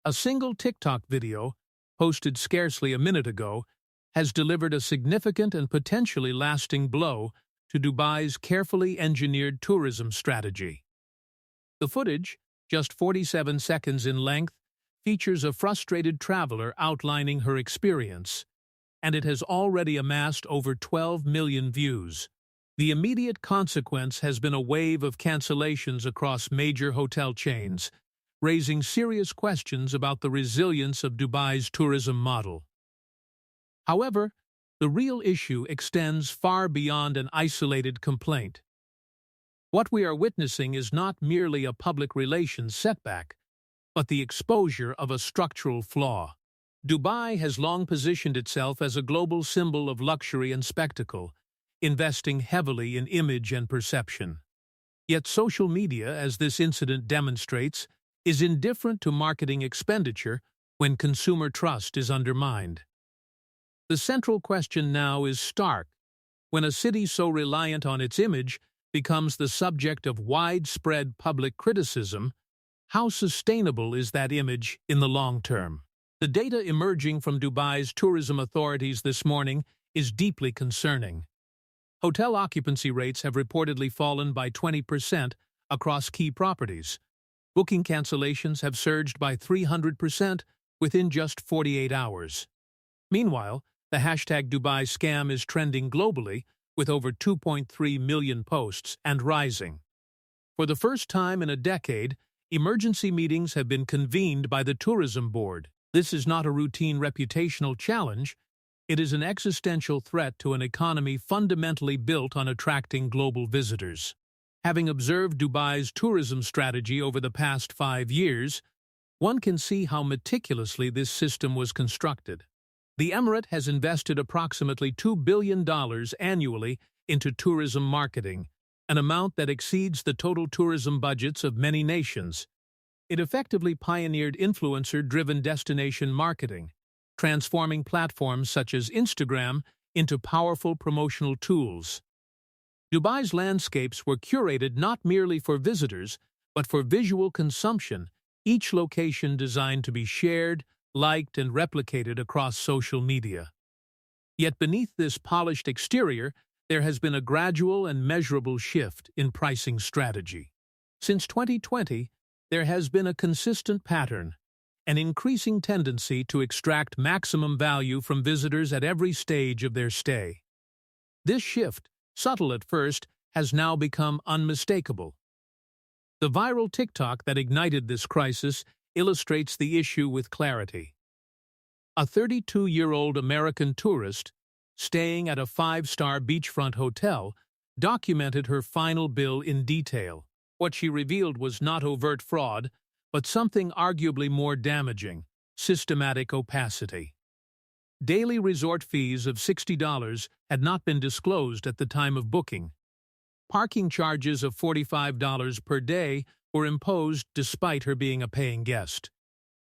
A single TikTok video, posted scarcely a minute ago, has delivered a significant and potentially lasting blow to Dubai's carefully engineered tourism strategy. The footage, just 47 seconds in length, features a frustrated traveler outlining her experience, and it has already amassed over 12 million views. The immediate consequence has been a wave of cancellations across major hotel chains, raising serious questions about the resilience of Dubai's tourism model. However, the real issue extends far beyond an isolated complaint. What we are witnessing is not merely a public relations setback, but the exposure of a structural flaw. Dubai has long positioned itself as a global symbol of luxury and spectacle, investing heavily in image and perception. Yet social media, as this incident demonstrates, is indifferent to marketing expenditure when consumer trust is undermined. The central question now is stark. When a city so reliant on its image becomes the subject of widespread public criticism, how sustainable is that image in the long term? The data emerging from Dubai's tourism authorities this morning is deeply concerning. Hotel occupancy rates have reportedly fallen by 20% across key properties. Booking cancellations have surged by 300% within just 48 hours. Meanwhile, the hashtag Dubai scam is trending globally with over 2.3 million posts and rising. For the first time in a decade, emergency meetings have been convened by the tourism board. This is not a routine reputational challenge. It is an existential threat to an economy fundamentally built on attracting global visitors. Having observed Dubai's tourism strategy over the past 5 years, one can see how meticulously this system was constructed. The Emirate has invested approximately $2 billion annually into tourism marketing, an amount that exceeds the total tourism budgets of many nations. It effectively pioneered influencer-driven destination marketing, transforming platforms such as Instagram into powerful promotional tools. Dubai's landscapes were curated not merely for visitors, but for visual consumption, each location designed to be shared, liked, and replicated across social media. Yet beneath this polished exterior, there has been a gradual and measurable shift in pricing strategy. Since 2020, there has been a consistent pattern, an increasing tendency to extract maximum value from visitors at every stage of their stay. This shift, subtle at first, has now become unmistakable. The viral TikTok that ignited this crisis illustrates the issue with clarity. A 32-year-old American tourist, staying at a 5-star beachfront hotel, documented her final bill in detail. What she revealed was not overt fraud, but something arguably more damaging: systematic opacity. Daily resort fees of $60 had not been disclosed at the time of booking. Parking charges of $45 per day were imposed despite her being a paying guest.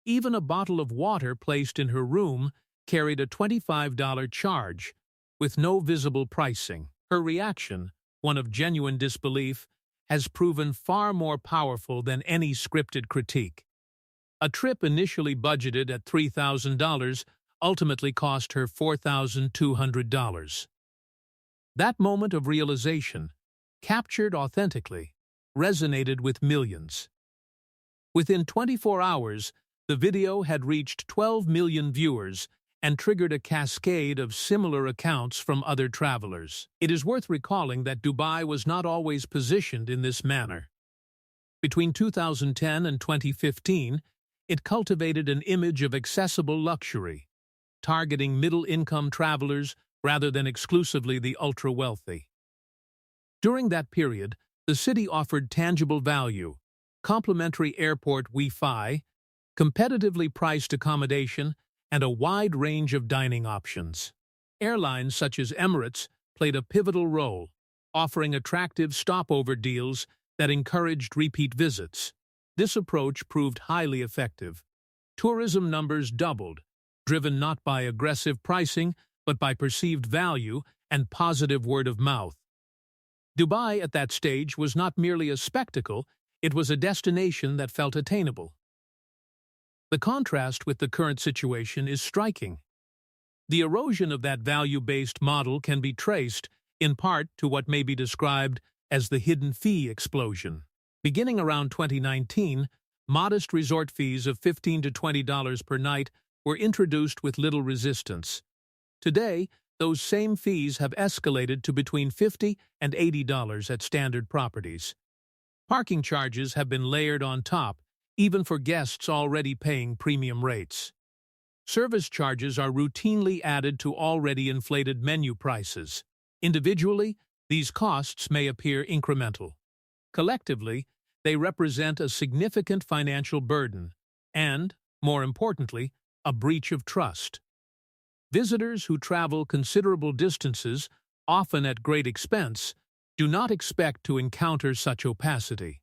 Even a bottle of water placed in her room carried a $25 charge, with no visible pricing. Her reaction, one of genuine disbelief, has proven far more powerful than any scripted critique. A trip initially budgeted at $3,000 ultimately cost her $4,200. That moment of realization, captured authentically, resonated with millions. Within 24 hours, the video had reached 12 million viewers and triggered a cascade of similar accounts from other travelers. It is worth recalling that Dubai was not always positioned in this manner. Between 2010 and 2015, it cultivated an image of accessible luxury, targeting middle-income travelers rather than exclusively the ultra-wealthy. During that period, the city offered tangible value, complimentary airport Wi-Fi, competitively priced accommodation, and a wide range of dining options. Airlines such as Emirates played a pivotal role, offering attractive stopover deals that encouraged repeat visits. This approach proved highly effective. Tourism numbers doubled, driven not by aggressive pricing, but by perceived value and positive word of mouth. Dubai at that stage was not merely a spectacle, it was a destination that felt attainable. The contrast with the current situation is striking. The erosion of that value-based model can be traced, in part, to what may be described as the hidden fee explosion. Beginning around 2019, modest resort fees of $15 to $20 per night were introduced with little resistance. Today, those same fees have escalated to between $50 and $80 at standard properties. Parking charges have been layered on top, even for guests already paying premium rates. Service charges are routinely added to already inflated menu prices. Individually, these costs may appear incremental. Collectively, they represent a significant financial burden and, more importantly, a breach of trust. Visitors who travel considerable distances, often at great expense, do not expect to encounter such opacity.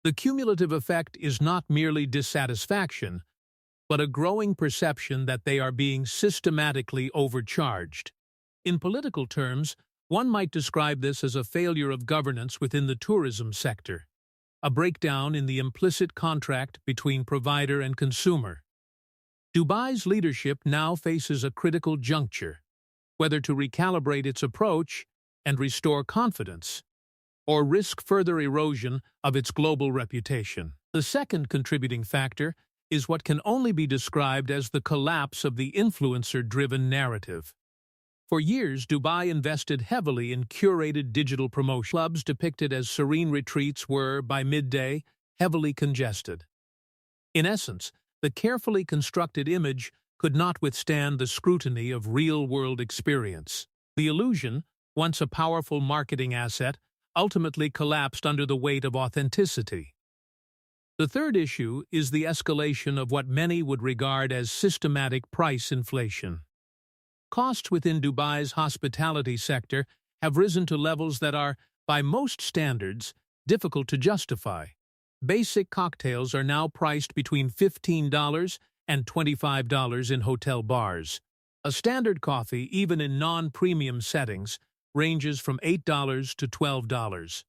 The cumulative effect is not merely dissatisfaction, but a growing perception that they are being systematically overcharged. In political terms, one might describe this as a failure of governance within the tourism sector, a breakdown in the implicit contract between provider and consumer. Dubai's leadership now faces a critical juncture, whether to recalibrate its approach and restore confidence, or risk further erosion of its global reputation. The second contributing factor is what can only be described as the collapse of the influencer-driven narrative. For years, Dubai invested heavily in curated digital promotion. Clubs depicted as serene retreats were, by midday, heavily congested. In essence, the carefully constructed image could not withstand the scrutiny of real-world experience. The illusion, once a powerful marketing asset, ultimately collapsed under the weight of authenticity. The third issue is the escalation of what many would regard as systematic price inflation. Costs within Dubai's hospitality sector have risen to levels that are, by most standards, difficult to justify. Basic cocktails are now priced between $15 and $25 in hotel bars. A standard coffee, even in non-premium settings, ranges from $8 to $12.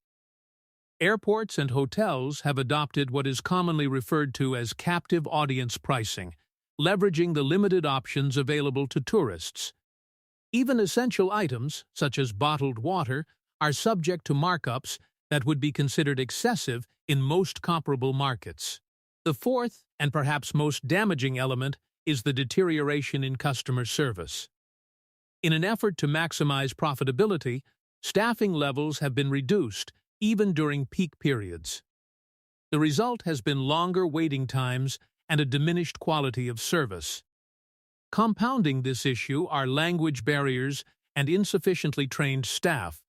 Airports and hotels have adopted what is commonly referred to as captive audience pricing, leveraging the limited options available to tourists. Even essential items, such as bottled water, are subject to markups that would be considered excessive in most comparable markets. The fourth, and perhaps most damaging element, is the deterioration in customer service. In an effort to maximize profitability, staffing levels have been reduced, even during peak periods. The result has been longer waiting times and a diminished quality of service. Compounding this issue are language barriers and insufficiently trained staff,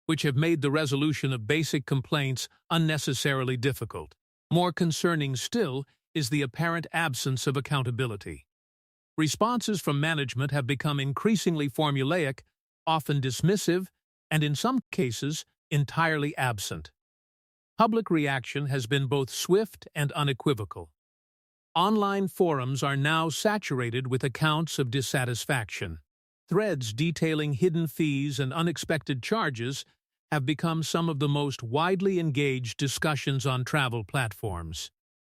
which have made the resolution of basic complaints unnecessarily difficult. More concerning still is the apparent absence of accountability. Responses from management have become increasingly formulaic, often dismissive, and in some cases, entirely absent. Public reaction has been both swift and unequivocal. Online forums are now saturated with accounts of dissatisfaction. Threads detailing hidden fees and unexpected charges have become some of the most widely engaged discussions on travel platforms.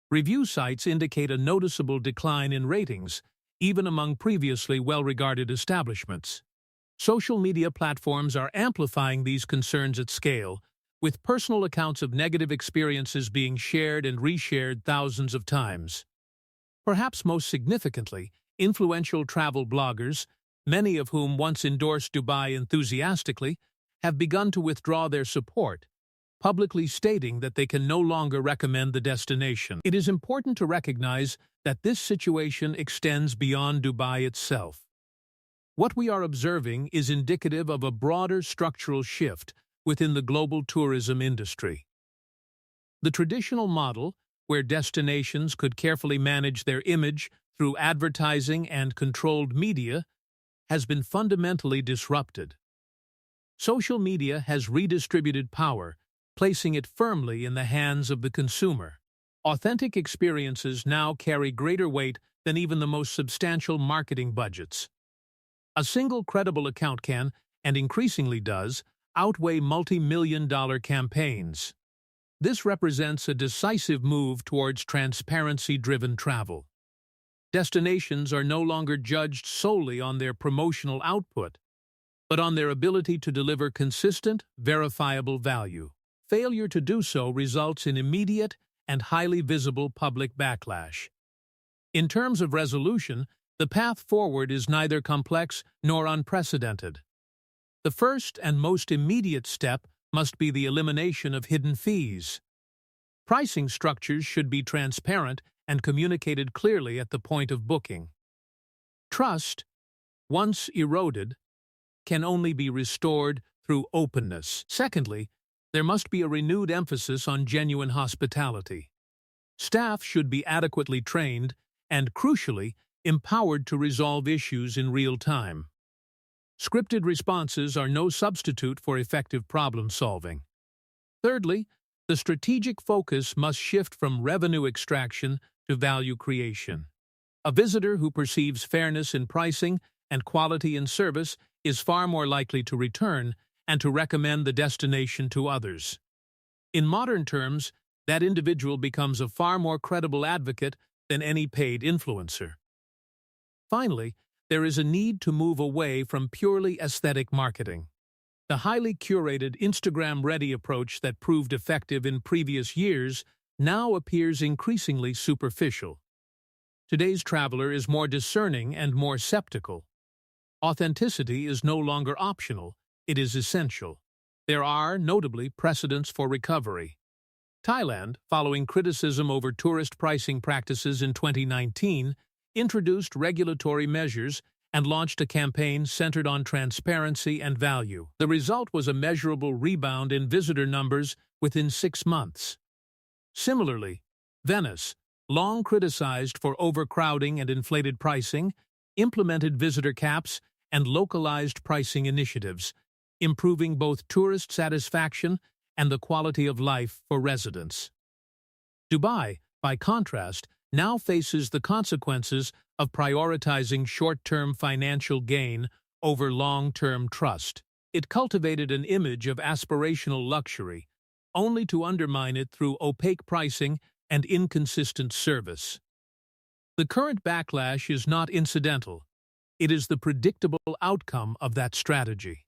Review sites indicate a noticeable decline in ratings, even among previously well-regarded establishments. Social media platforms are amplifying these concerns at scale, with personal accounts of negative experiences being shared and reshared thousands of times. Perhaps most significantly, influential travel bloggers, many of whom once endorsed Dubai enthusiastically, have begun to withdraw their support, publicly stating that they can no longer recommend the destination. It is important to recognize that this situation extends beyond Dubai itself. What we are observing is indicative of a broader structural shift within the global tourism industry. The traditional model, where destinations could carefully manage their image through advertising and controlled media, has been fundamentally disrupted. Social media has redistributed power, placing it firmly in the hands of the consumer. Authentic experiences now carry greater weight than even the most substantial marketing budgets. A single credible account can, and increasingly does, outweigh multi-million-dollar campaigns. This represents a decisive move towards transparency-driven travel. Destinations are no longer judged solely on their promotional output, but on their ability to deliver consistent, verifiable value. Failure to do so results in immediate and highly visible public backlash. In terms of resolution, the path forward is neither complex nor unprecedented. The first and most immediate step must be the elimination of hidden fees. Pricing structures should be transparent and communicated clearly at the point of booking. Trust, once eroded, can only be restored through openness. Secondly, there must be a renewed emphasis on genuine hospitality. Staff should be adequately trained and, crucially, empowered to resolve issues in real time. Scripted responses are no substitute for effective problem-solving. Thirdly, the strategic focus must shift from revenue extraction to value creation. A visitor who perceives fairness in pricing and quality in service is far more likely to return and to recommend the destination to others. In modern terms, that individual becomes a far more credible advocate than any paid influencer. Finally, there is a need to move away from purely aesthetic marketing. The highly curated, Instagram-ready approach that proved effective in previous years now appears increasingly superficial. Today's traveler is more discerning and more skeptical. Authenticity is no longer optional, it is essential. There are, notably, precedents for recovery. Thailand, following criticism over tourist pricing practices in 2019, introduced regulatory measures and launched a campaign centered on transparency and value. The result was a measurable rebound in visitor numbers within 6 months. Similarly, Venice, long criticized for overcrowding and inflated pricing, implemented visitor caps and localized pricing initiatives, improving both tourist satisfaction and the quality of life for residents. Dubai, by contrast, now faces the consequences of prioritizing short-term financial gain over long-term trust. It cultivated an image of aspirational luxury, only to undermine it through opaque pricing and inconsistent service. The current backlash is not incidental. It is the predictable outcome of that strategy.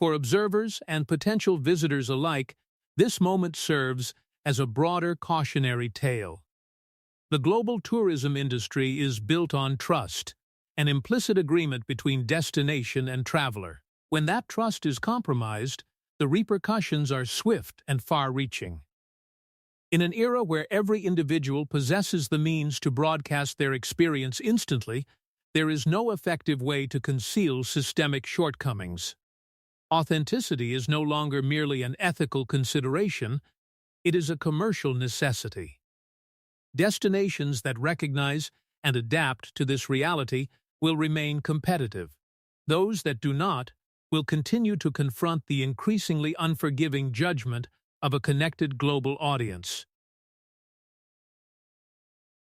For observers and potential visitors alike, this moment serves as a broader cautionary tale. The global tourism industry is built on trust, an implicit agreement between destination and traveler. When that trust is compromised, the repercussions are swift and far-reaching. In an era where every individual possesses the means to broadcast their experience instantly, there is no effective way to conceal systemic shortcomings. Authenticity is no longer merely an ethical consideration, it is a commercial necessity. Destinations that recognize and adapt to this reality will remain competitive. Those that do not will continue to confront the increasingly unforgiving judgment of a connected global audience.